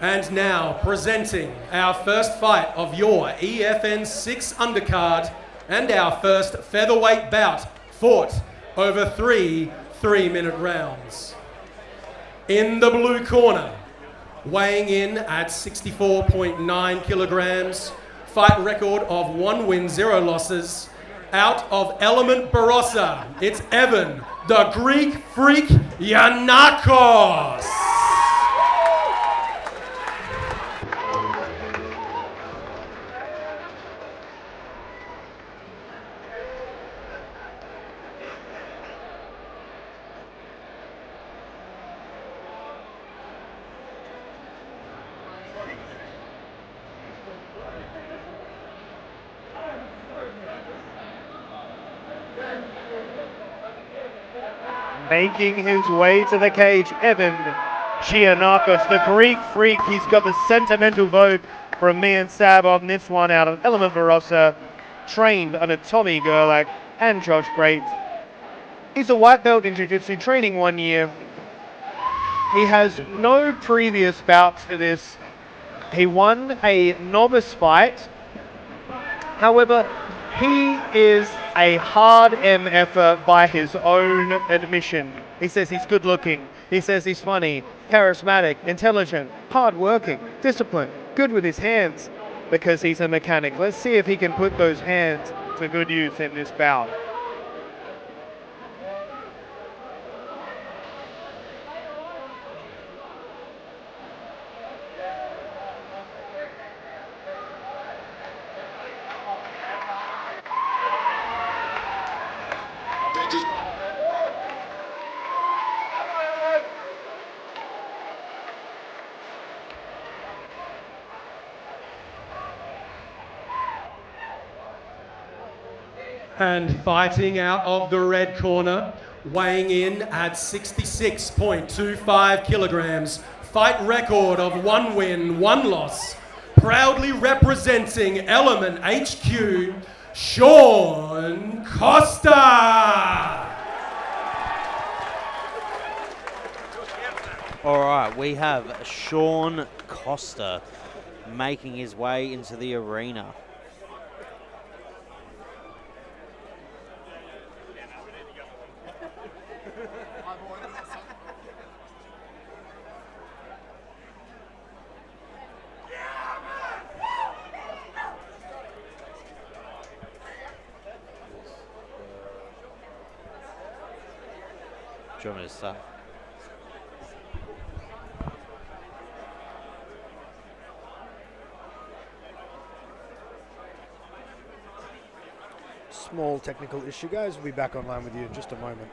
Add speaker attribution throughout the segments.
Speaker 1: And now, presenting our first fight of your EFN 6 undercard and our first featherweight bout fought over 3 3-minute rounds. In the blue corner, weighing in at 64.9 kilograms, fight record of 1 win, 0 losses, out of Element Barossa, it's Evan, the Greek Freak Giannakos.
Speaker 2: Making his way to the cage, Evan Giannakos, the Greek Freak. He's got the sentimental vote from me and Sab on this one out of Element Barossa, trained under Tommy Gerlach and Josh Great. He's a white belt in Jiu-Jitsu, training 1 year. He has no previous bouts to this. He won a novice fight. However, he is a hard MFer by his own admission. He says he's good looking. He says he's funny, charismatic, intelligent, hard working, disciplined, good with his hands because he's a mechanic. Let's see if he can put those hands to good use in this bout.
Speaker 1: And fighting out of the red corner, weighing in at 66.25 kilograms, fight record of 1 win, 1 loss, proudly representing Element HQ, Sean Koster.
Speaker 3: All right, we have Sean Koster making his way into the arena. Do you want me to start?
Speaker 4: Small technical issue, guys. We'll be back online with you in just a moment.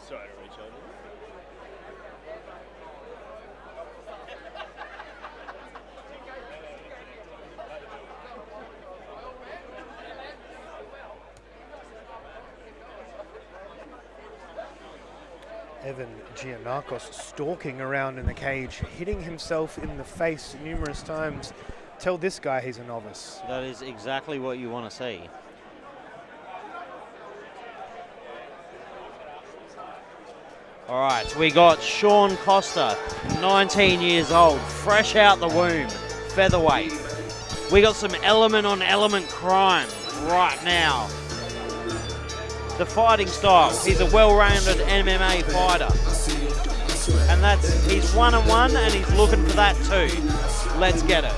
Speaker 5: Sorry to reach over.
Speaker 4: Evan Giannakos stalking around in the cage, hitting himself in the face numerous times. Tell this guy he's a novice.
Speaker 3: That is exactly what you want to see. All right, we got Sean Koster, 19 years old, fresh out the womb, featherweight. We got some element on element crime right now. The fighting style, he's a well-rounded MMA fighter. And he's 1-1 and he's looking for that too. Let's get it.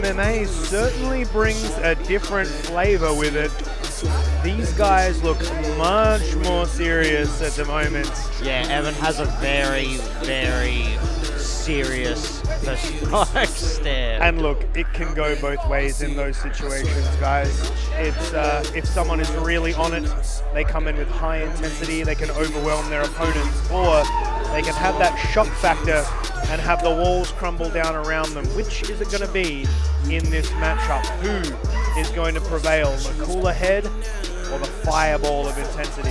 Speaker 2: MMA certainly brings a different flavor with it. These guys look much more serious at the moment.
Speaker 3: Yeah, Evan has a very, very serious personified stare.
Speaker 2: And look, it can go both ways in those situations, guys. It's if someone is really on it, they come in with high intensity, they can overwhelm their opponents, or they can have that shock factor and have the walls crumble down around them. Which is it going to be in this matchup? Who is going to prevail, the cooler head or the fireball of intensity?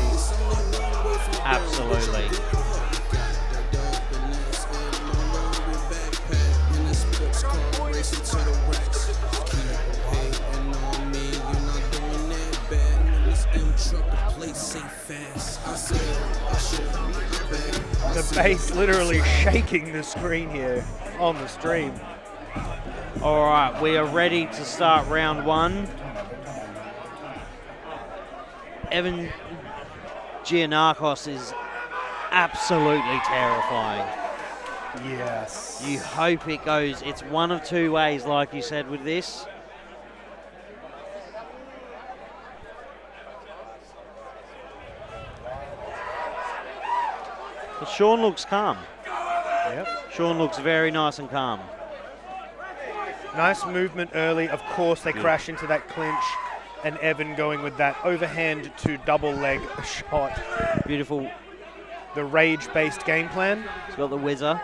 Speaker 3: Absolutely.
Speaker 2: The bass literally shaking the screen here on the stream.
Speaker 3: All right, we are ready to start round one. Evan Giannakos is absolutely terrifying.
Speaker 2: Yes.
Speaker 3: You hope it goes, it's one of two ways, like you said with this. But Sean looks calm.
Speaker 2: Yep.
Speaker 3: Sean looks very nice and calm.
Speaker 2: Nice movement early. Of course, they crash into that clinch, and Evan going with that overhand to double leg shot.
Speaker 3: Beautiful.
Speaker 2: The rage-based game plan.
Speaker 3: He's got the whizzer.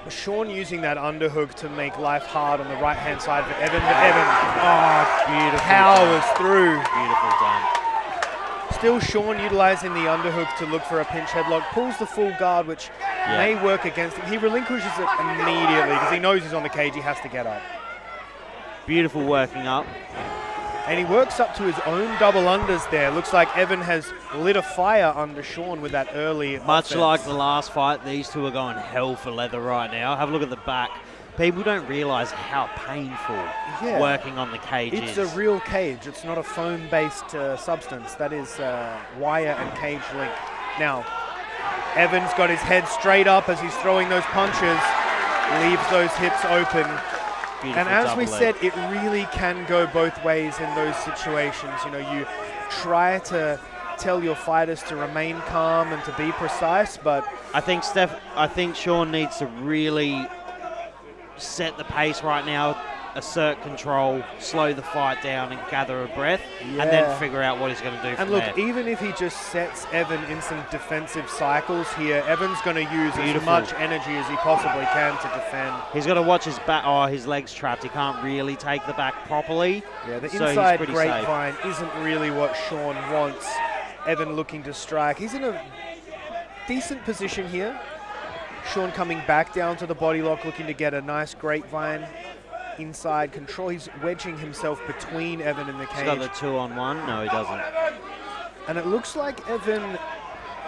Speaker 2: Sean using that underhook to make life hard on the right-hand side for Evan, but Evan
Speaker 3: Beautiful.
Speaker 2: powers through.
Speaker 3: Beautiful done.
Speaker 2: Still Sean utilizing the underhook to look for a pinch headlock, pulls the full guard, which may work against him. He relinquishes it immediately because he knows he's on the cage, he has to get up.
Speaker 3: Beautiful working up.
Speaker 2: And he works up to his own double unders there. Looks like Evan has lit a fire under Sean with that early
Speaker 3: Much
Speaker 2: offense.
Speaker 3: like the last fight, these two are going hell for leather right now. Have a look at the back. People don't realize how painful working on the cage
Speaker 2: It's
Speaker 3: is.
Speaker 2: a real cage. It's not a foam-based substance. That is wire and cage link. Now, Evan's got his head straight up as he's throwing those punches, leaves those hips open.
Speaker 3: Beautiful
Speaker 2: And as we
Speaker 3: double
Speaker 2: said,
Speaker 3: leg.
Speaker 2: it really can go both ways in those situations. You know, you try to tell your fighters to remain calm and to be precise, but
Speaker 3: I think Sean needs to really set the pace right now, assert control, slow the fight down and gather a breath, and then figure out what he's going to do
Speaker 2: and
Speaker 3: from
Speaker 2: look,
Speaker 3: there.
Speaker 2: even if he just sets Evan in some defensive cycles here, Evan's going to use as much energy as he possibly can to defend.
Speaker 3: He's got to watch his back. Oh, his leg's trapped. He can't really take the back properly.
Speaker 2: Yeah, the
Speaker 3: so
Speaker 2: inside
Speaker 3: he's pretty safe.
Speaker 2: grapevine isn't really what Sean wants. Evan looking to strike. He's in a decent position here. Sean coming back down to the body lock, looking to get a nice grapevine inside control. He's wedging himself between Evan and the cage.
Speaker 3: He's got the 2-on-1. No, he doesn't.
Speaker 2: And it looks like Evan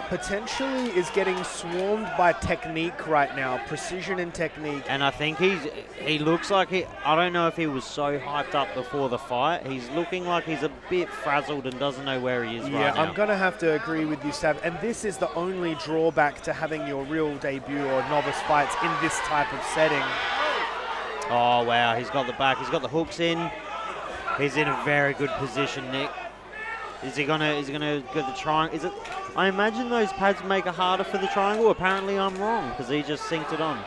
Speaker 2: potentially is getting swarmed by technique right now, precision and technique.
Speaker 3: And I think he looks like I don't know if he was so hyped up before the fight. He's looking like he's a bit frazzled and doesn't know where he is right now.
Speaker 2: Yeah, I'm going to have to agree with you, Sav. And this is the only drawback to having your real debut or novice fights in this type of setting.
Speaker 3: Oh, wow. He's got the back. He's got the hooks in. He's in a very good position, Nick. Is he gonna get the triangle? I imagine those pads make it harder for the triangle. Apparently I'm wrong because he just synced it on.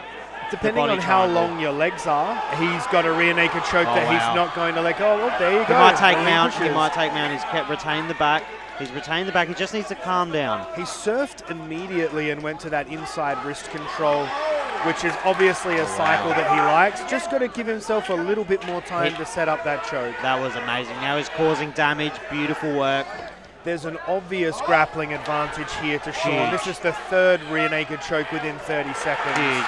Speaker 2: Depending on how long your legs are, he's got a rear naked choke that he's not going to let go. Well, there you go.
Speaker 3: He might take mount. He might take mount. He's retained the back. He's retained the back. He just needs to calm down.
Speaker 2: He surfed immediately and went to that inside wrist control, which is obviously a cycle that he likes. Just got to give himself a little bit more time to set up that choke.
Speaker 3: That was amazing. Now he's causing damage. Beautiful work.
Speaker 2: There's an obvious grappling advantage here to Sean.
Speaker 3: Huge.
Speaker 2: This is the third rear naked choke within 30 seconds.
Speaker 3: Huge.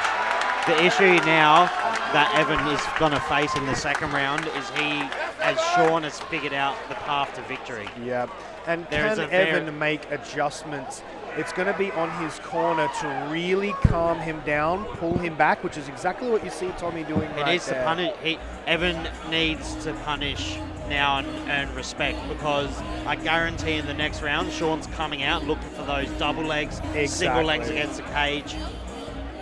Speaker 3: The issue now that Evan is going to face in the second round is as Sean has figured out the path to victory.
Speaker 2: Yeah, and
Speaker 3: There is
Speaker 2: can
Speaker 3: a very-
Speaker 2: Evan make adjustments? It's going to be on his corner to really calm him down, pull him back, which is exactly what you see Tommy doing
Speaker 3: He
Speaker 2: right
Speaker 3: needs
Speaker 2: there.
Speaker 3: to punish. Evan needs to punish now and earn respect, because I guarantee in the next round, Sean's coming out looking for those double legs, single legs
Speaker 2: Exactly.
Speaker 3: against the cage.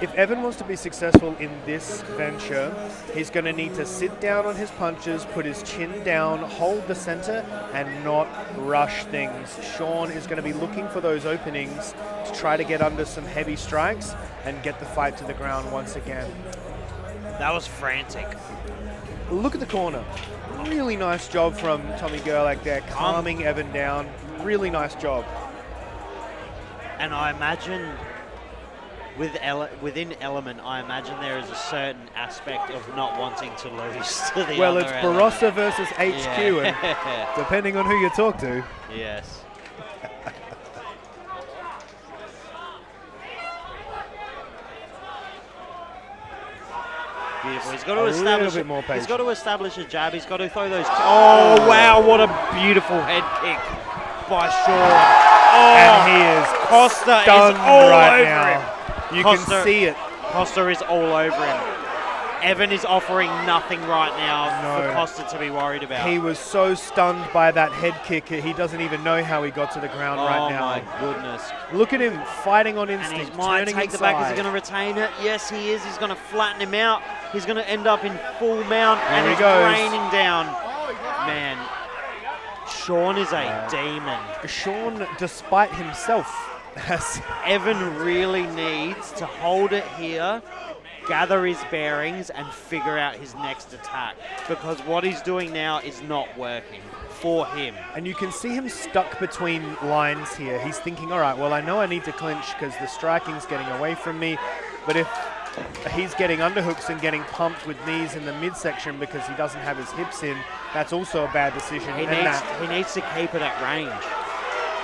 Speaker 4: If Evan wants to be successful in this venture, he's going to need to sit down on his punches, put his chin down, hold the center, and not rush things. Sean is going to be looking for those openings to try to get under some heavy strikes and get the fight to the ground once again.
Speaker 3: That was frantic.
Speaker 4: Look at the corner. Really nice job from Tommy Gerlach there, calming Evan down. Really nice job.
Speaker 3: And I imagine within Element, I imagine there is a certain aspect of not wanting to lose to the
Speaker 4: Well,
Speaker 3: other
Speaker 4: it's
Speaker 3: element.
Speaker 4: Barossa versus HQ, and depending on who you talk to.
Speaker 3: Yes. Beautiful. He's got to establish.
Speaker 4: bit more
Speaker 3: He's got to establish a jab. He's got to throw those. Oh wow! What a beautiful head kick by Sean.
Speaker 4: And he is
Speaker 3: Koster is
Speaker 4: stunned
Speaker 3: all
Speaker 4: right
Speaker 3: over
Speaker 4: now.
Speaker 3: him.
Speaker 4: You
Speaker 3: Koster-
Speaker 4: can see it.
Speaker 3: Koster is all over him. Evan is offering nothing right now
Speaker 4: No.
Speaker 3: for Koster to be worried about.
Speaker 4: He was so stunned by that head kick, he doesn't even know how he got to the ground right now.
Speaker 3: Oh my goodness.
Speaker 4: Look at him fighting on
Speaker 3: And
Speaker 4: instinct,
Speaker 3: he might
Speaker 4: turning
Speaker 3: take the
Speaker 4: inside.
Speaker 3: back. Is he going to retain it? Yes, he is. He's going to flatten him out. He's going to end up in full mount, and
Speaker 4: he
Speaker 3: he's
Speaker 4: goes.
Speaker 3: raining down. Man, Sean is a demon.
Speaker 4: Sean, despite himself, has
Speaker 3: Evan really needs to hold it here, gather his bearings, and figure out his next attack. Because what he's doing now is not working for him.
Speaker 4: and you can see him stuck between lines here. He's thinking, all right, well, I know I need to clinch because the striking's getting away from me, but if he's getting underhooks and getting pumped with knees in the midsection because he doesn't have his hips in, that's also a bad decision.
Speaker 3: He needs to keep it at range.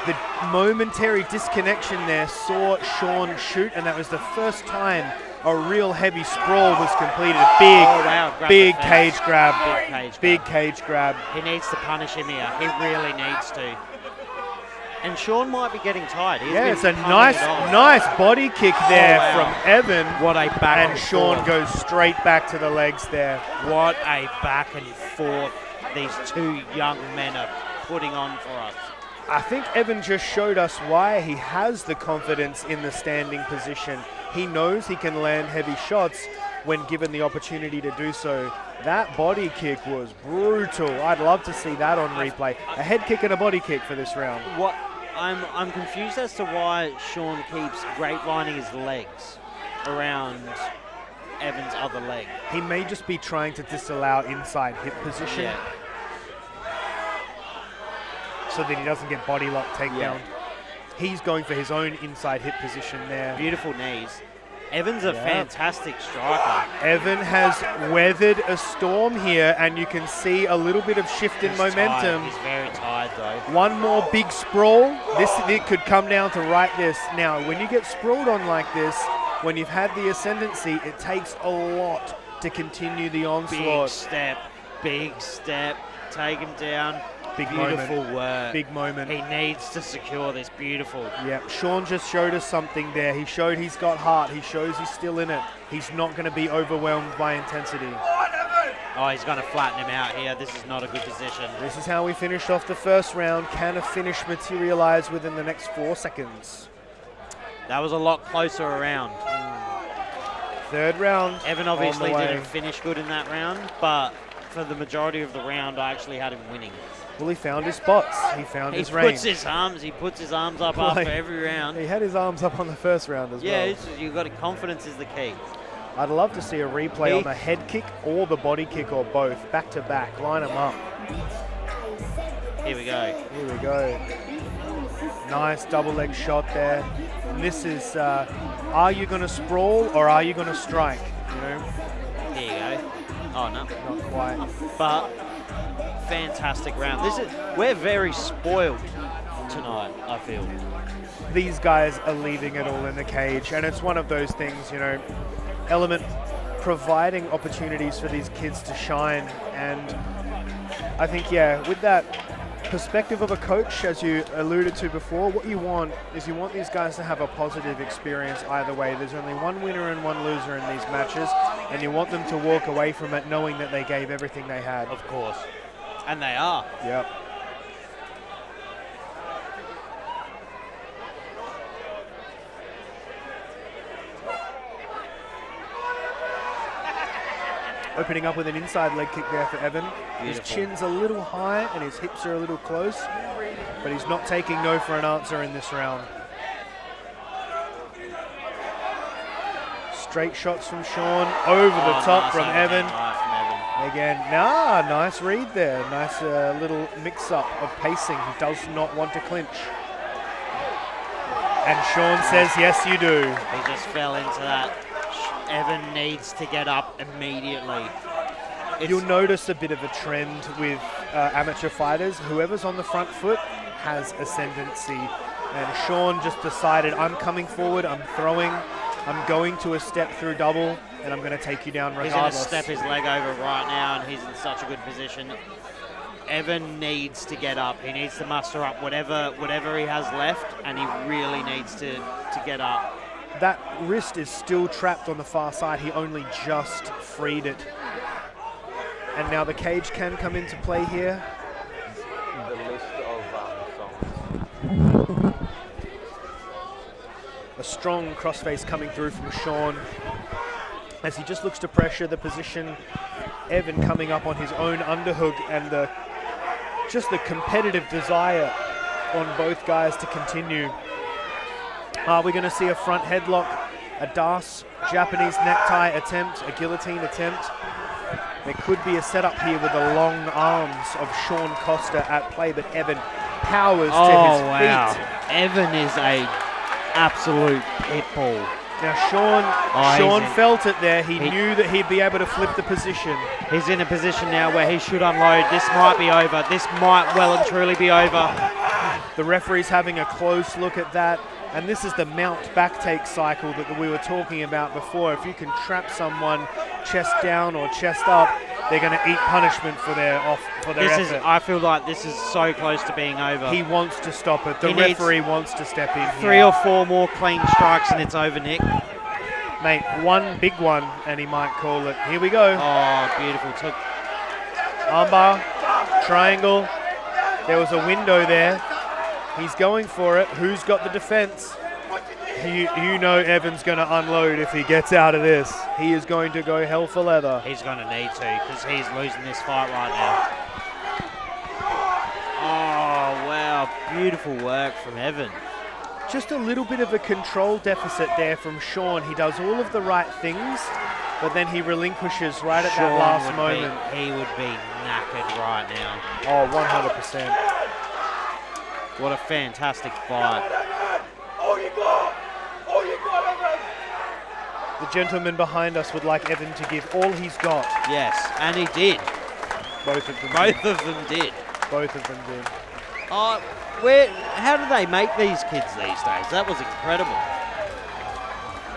Speaker 4: The momentary disconnection there saw Sean shoot, and that was the first time a real heavy sprawl was completed.
Speaker 3: Grab
Speaker 4: Big
Speaker 3: the
Speaker 4: cage
Speaker 3: fence.
Speaker 4: grab.
Speaker 3: Big cage grab.
Speaker 4: Big cage grab.
Speaker 3: He needs to punish him here. He really needs to. And Sean might be getting tired. He's
Speaker 4: Yeah,
Speaker 3: been
Speaker 4: it's a
Speaker 3: pumping
Speaker 4: nice,
Speaker 3: it on.
Speaker 4: nice body kick there
Speaker 3: wow.
Speaker 4: from Evan.
Speaker 3: What a back
Speaker 4: And Sean
Speaker 3: forth.
Speaker 4: goes straight back to the legs there.
Speaker 3: What a back and forth these two young men are putting on for us.
Speaker 4: I think Evan just showed us why he has the confidence in the standing position. He knows he can land heavy shots when given the opportunity to do so. That body kick was brutal. I'd love to see that on replay. A head kick and a body kick for this round.
Speaker 3: What I'm confused as to why Sean keeps grapevine his legs around Evan's other leg.
Speaker 4: He may just be trying to disallow inside hip position
Speaker 3: Yeah.
Speaker 4: so that he doesn't get body lock takedown.
Speaker 3: Yeah.
Speaker 4: He's going for his own inside hip position there.
Speaker 3: Beautiful knees. Evan's a fantastic striker.
Speaker 4: Evan has weathered a storm here, and you can see a little bit of shift in
Speaker 3: He's
Speaker 4: momentum.
Speaker 3: tired. He's very tired though.
Speaker 4: One more big sprawl. It could come down to right this. Now, when you get sprawled on like this, when you've had the ascendancy, it takes a lot to continue the
Speaker 3: Big
Speaker 4: onslaught.
Speaker 3: step, take him down.
Speaker 4: Big
Speaker 3: Beautiful
Speaker 4: moment.
Speaker 3: work.
Speaker 4: Big moment.
Speaker 3: He needs to secure this. Beautiful.
Speaker 4: Yeah, Sean just showed us something there. He showed he's got heart. He shows he's still in it. He's not going to be overwhelmed by intensity.
Speaker 3: Oh, he's going to flatten him out here. This is not a good position.
Speaker 4: This is how we finished off the first round. Can a finish materialize within the next 4 seconds?
Speaker 3: That was a lot closer around.
Speaker 4: Third round.
Speaker 3: Evan
Speaker 4: on the
Speaker 3: obviously
Speaker 4: way.
Speaker 3: didn't finish good in that round, but for the majority of the round, I actually had him winning.
Speaker 4: Well, he found his spots. He found
Speaker 3: He
Speaker 4: his range.
Speaker 3: He puts his arms up
Speaker 4: Like-
Speaker 3: after every round.
Speaker 4: He had his arms up on the first round as
Speaker 3: Yeah,
Speaker 4: well.
Speaker 3: you got confidence is the key.
Speaker 4: I'd love to see a replay
Speaker 3: He-
Speaker 4: on the head kick or the body kick or both, back to back. Line them up.
Speaker 3: Here we go.
Speaker 4: Here we go. Nice double leg shot there. And this is, are you going to sprawl or are you going to strike? You know,
Speaker 3: Here you go. Oh no,
Speaker 4: not quite.
Speaker 3: but fantastic round. We're very spoiled tonight, I feel.
Speaker 4: These guys are leaving it all in the cage, and it's one of those things, you know, Element providing opportunities for these kids to shine. And I think, yeah, with that perspective of a coach, as you alluded to before, what you want is you want these guys to have a positive experience either way. There's only one winner and one loser in these matches, and you want them to walk away from it knowing that they gave everything they had.
Speaker 3: Of course. And they are.
Speaker 4: Yep. Opening up with an inside leg kick there for Evan. His
Speaker 3: Beautiful.
Speaker 4: chin's a little high and his hips are a little close, but he's not taking no for an answer in this round. Straight shots from Sean, over the top
Speaker 3: nice
Speaker 4: from
Speaker 3: overhand
Speaker 4: Evan.
Speaker 3: right from Evan.
Speaker 4: Again, nice read there. Nice little mix-up of pacing. He does not want to clinch. And Sean says, yes, you do.
Speaker 3: He just fell into that. Evan needs to get up immediately.
Speaker 4: You'll notice a bit of a trend with amateur fighters. Whoever's on the front foot has ascendancy. And Sean just decided, I'm coming forward, I'm throwing, I'm going to a step through double, and I'm going to take you down regardless.
Speaker 3: He's going to step his leg over right now, and he's in such a good position. Evan needs to get up. He needs to muster up whatever he has left, and he really needs to get up.
Speaker 4: That wrist is still trapped on the far side. He only just freed it. And now the cage can come into play here.
Speaker 5: The list of songs.
Speaker 4: A strong crossface coming through from Sean as he just looks to pressure the position. Evan coming up on his own underhook, and just the competitive desire on both guys to continue. Are we going to see a front headlock, a Das, Japanese necktie attempt, a guillotine attempt? There could be a setup here with the long arms of Sean Koster at play, but Evan powers to his feet.
Speaker 3: Evan is a absolute pit bull.
Speaker 4: Now Sean felt it there. He knew that he'd be able to flip the position.
Speaker 3: He's in a position now where he should unload. This might be over. This might well and truly be over.
Speaker 4: The referee's having a close look at that. And this is the mount backtake cycle that we were talking about before. If you can trap someone chest down or chest up, they're going to eat punishment for their effort.
Speaker 3: I feel like this is so close to being over.
Speaker 4: He wants to stop it. The referee wants to step in.
Speaker 3: Three or four more clean strikes and it's over, Nick.
Speaker 4: Mate, one big one and he might call it. Here we go.
Speaker 3: Oh, beautiful.
Speaker 4: Armbar, triangle. There was a window there. He's going for it. Who's got the defense? You know Evan's going to unload if he gets out of this. He is going to go hell for leather.
Speaker 3: He's going to need to because he's losing this fight right now. Oh, wow. Beautiful work from Evan.
Speaker 4: Just a little bit of a control deficit there from Sean. He does all of the right things, but then he relinquishes right at that last moment.
Speaker 3: He would be knackered right now.
Speaker 4: Oh, 100%.
Speaker 3: What a fantastic fight.
Speaker 4: The gentleman behind us would like Evan to give all he's got.
Speaker 3: Yes, and he did.
Speaker 4: Both of them
Speaker 3: did.
Speaker 4: Both of them did.
Speaker 3: How do they make these kids these days? That was incredible.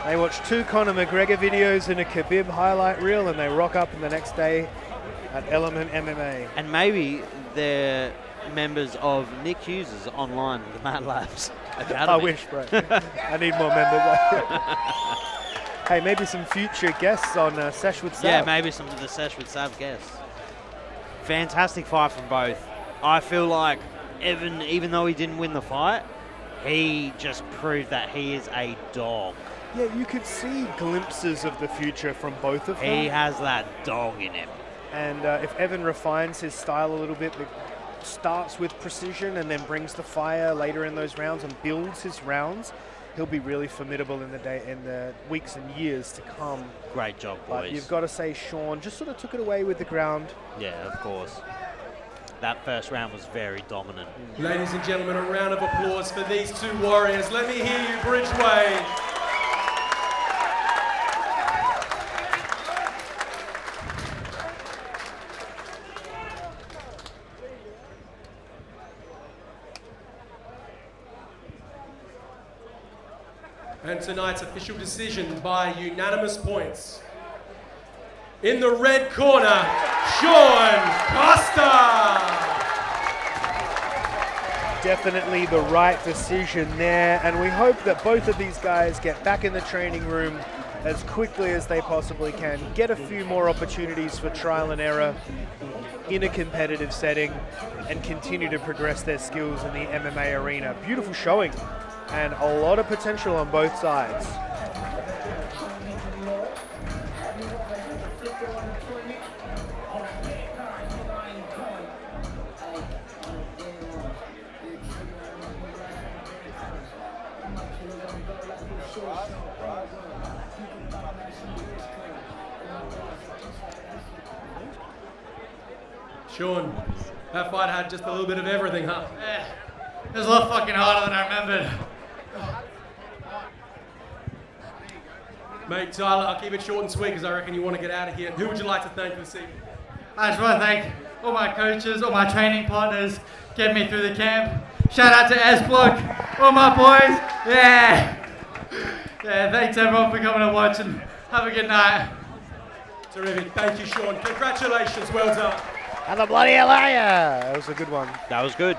Speaker 4: They watch 2 Conor McGregor videos and a Khabib highlight reel, and they rock up the next day at Element MMA.
Speaker 3: And maybe they're members of Nick Hughes' online, the Mad Labs Academy.
Speaker 4: I wish, bro. I need more members. Hey, maybe some future guests on Sesh with Sav.
Speaker 3: Yeah, maybe some of the Sesh with Sav guests. Fantastic fight from both. I feel like Evan, even though he didn't win the fight, he just proved that he is a dog.
Speaker 4: Yeah, you could see glimpses of the future from both of them.
Speaker 3: He has that dog in him.
Speaker 4: And if Evan refines his style a little bit, starts with precision and then brings the fire later in those rounds and builds his rounds, he'll be really formidable in the weeks and years to come.
Speaker 3: Great job, boys.
Speaker 4: But you've got to say Sean just sort of took it away with the ground.
Speaker 3: Yeah, of course. That first round was very dominant.
Speaker 1: Ladies and gentlemen, a round of applause for these 2 warriors. Let me hear you, Bridgeway. And tonight's official decision by unanimous points. In the red corner, Sean Koster.
Speaker 4: Definitely the right decision there, and we hope that both of these guys get back in the training room as quickly as they possibly can, get a few more opportunities for trial and error in a competitive setting, and continue to progress their skills in the MMA arena. Beautiful showing, and a lot of potential on both sides.
Speaker 1: Sean, that fight had just a little bit of everything, huh?
Speaker 6: Yeah, it was a lot fucking harder than I remembered.
Speaker 1: Mate, Tyler, I'll keep it short and sweet because I reckon you want to get out of here. Who would you like to thank this evening?
Speaker 6: I just want to thank all my coaches, all my training partners, getting me through the camp. Shout out to S-Block, all my boys. Yeah. Yeah, thanks everyone for coming and watching. Have a good night.
Speaker 1: Terrific. Thank you, Sean. Congratulations. Well done.
Speaker 2: And the bloody hell are ya? That was a good one.
Speaker 3: That was good.